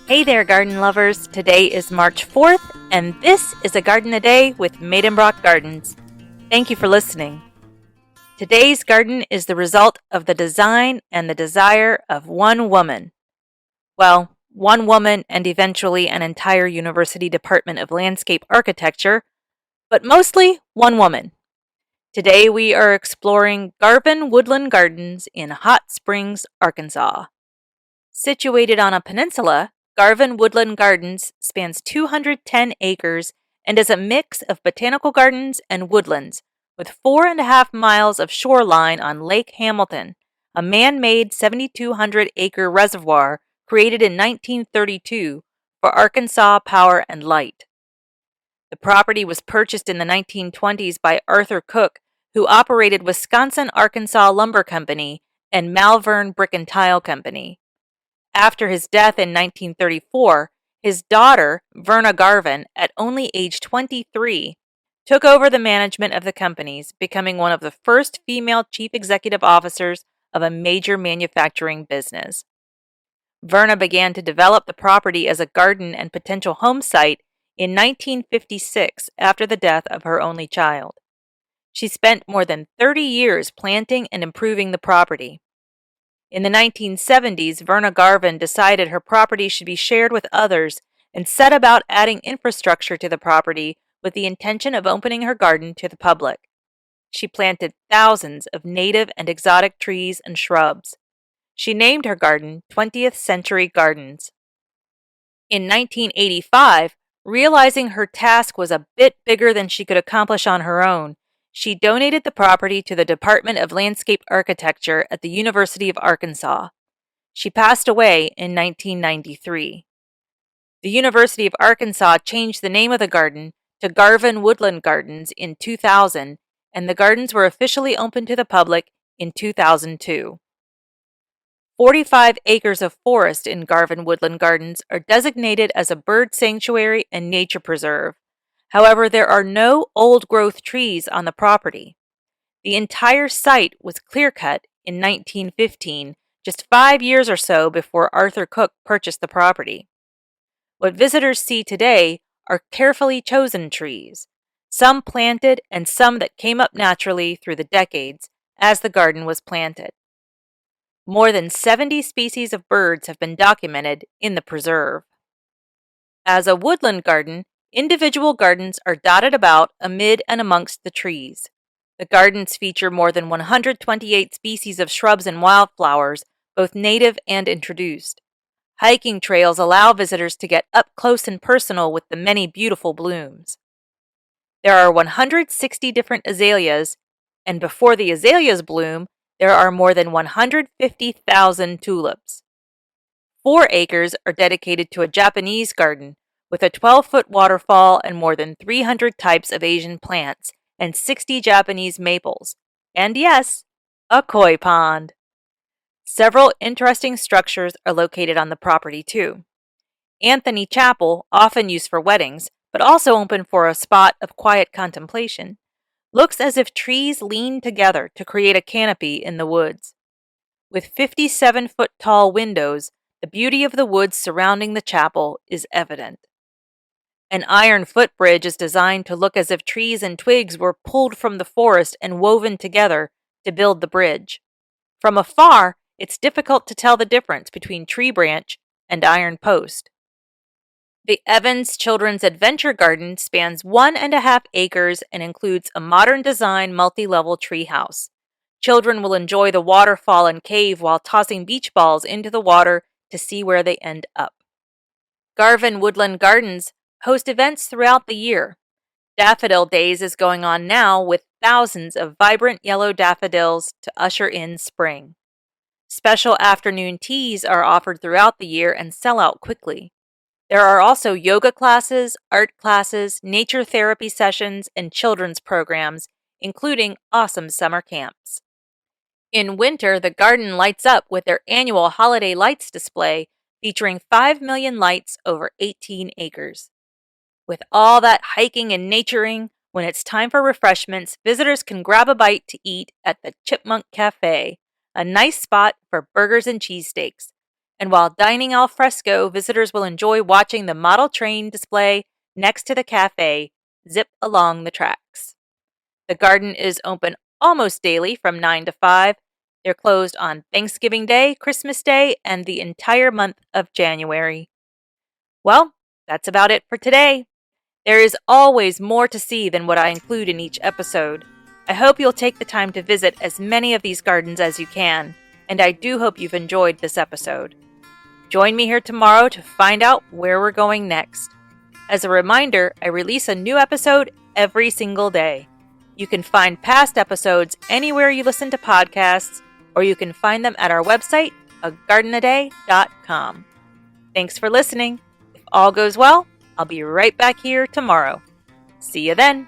Hey there, garden lovers. Today is March 4th, and this is a Garden a Day with Maidenbrock Gardens. Thank you for listening. Today's garden is the result of the design and the desire of one woman. Well, one woman and eventually an entire university department of landscape architecture, but mostly one woman. Today we are exploring Garvan Woodland Gardens in Hot Springs, Arkansas. Situated on a peninsula, Garvan Woodland Gardens spans 210 acres and is a mix of botanical gardens and woodlands, with 4.5 miles of shoreline on Lake Hamilton, a man-made 7,200-acre reservoir created in 1932 for Arkansas Power and Light. The property was purchased in the 1920s by Arthur Cook, who operated Wisconsin-Arkansas Lumber Company and Malvern Brick and Tile Company. After his death in 1934, his daughter, Verna Garvan, at only age 23, took over the management of the companies, becoming one of the first female chief executive officers of a major manufacturing business. Verna began to develop the property as a garden and potential home site in 1956 after the death of her only child. She spent more than 30 years planting and improving the property. In the 1970s, Verna Garvan decided her property should be shared with others and set about adding infrastructure to the property with the intention of opening her garden to the public. She planted thousands of native and exotic trees and shrubs. She named her garden 20th Century Gardens. In 1985, realizing her task was a bit bigger than she could accomplish on her own, she donated the property to the Department of Landscape Architecture at the University of Arkansas. She passed away in 1993. The University of Arkansas changed the name of the garden to Garvan Woodland Gardens in 2000, and the gardens were officially opened to the public in 2002. 45 acres of forest in Garvan Woodland Gardens are designated as a bird sanctuary and nature preserve. However, there are no old-growth trees on the property. The entire site was clear-cut in 1915, just 5 years or so before Arthur Cook purchased the property. What visitors see today are carefully chosen trees, some planted and some that came up naturally through the decades as the garden was planted. More than 70 species of birds have been documented in the preserve. As a woodland garden, individual gardens are dotted about amid and amongst the trees. The gardens feature more than 128 species of shrubs and wildflowers, both native and introduced. Hiking trails allow visitors to get up close and personal with the many beautiful blooms. There are 160 different azaleas, and before the azaleas bloom, there are more than 150,000 tulips. 4 acres are dedicated to a Japanese garden, with a 12-foot waterfall and more than 300 types of Asian plants and 60 Japanese maples. And yes, a koi pond. Several interesting structures are located on the property too. Anthony Chapel, often used for weddings, but also open for a spot of quiet contemplation, looks as if trees lean together to create a canopy in the woods. With 57-foot-tall windows, the beauty of the woods surrounding the chapel is evident. An iron footbridge is designed to look as if trees and twigs were pulled from the forest and woven together to build the bridge. From afar, it's difficult to tell the difference between tree branch and iron post. The Evans Children's Adventure Garden spans 1.5 acres and includes a modern design multi-level treehouse. Children will enjoy the waterfall and cave while tossing beach balls into the water to see where they end up. Garvan Woodland Gardens host events throughout the year. Daffodil Days is going on now with thousands of vibrant yellow daffodils to usher in spring. Special afternoon teas are offered throughout the year and sell out quickly. There are also yoga classes, art classes, nature therapy sessions, and children's programs, including awesome summer camps. In winter, the garden lights up with their annual holiday lights display featuring 5 million lights over 18 acres. With all that hiking and naturing, when it's time for refreshments, visitors can grab a bite to eat at the Chipmunk Cafe, a nice spot for burgers and cheesesteaks. And while dining al fresco, visitors will enjoy watching the model train display next to the cafe zip along the tracks. The garden is open almost daily from 9 to 5. They're closed on Thanksgiving Day, Christmas Day, and the entire month of January. Well, that's about it for today. There is always more to see than what I include in each episode. I hope you'll take the time to visit as many of these gardens as you can, and I do hope you've enjoyed this episode. Join me here tomorrow to find out where we're going next. As a reminder, I release a new episode every single day. You can find past episodes anywhere you listen to podcasts, or you can find them at our website, agardenaday.com. Thanks for listening. If all goes well, I'll be right back here tomorrow. See you then.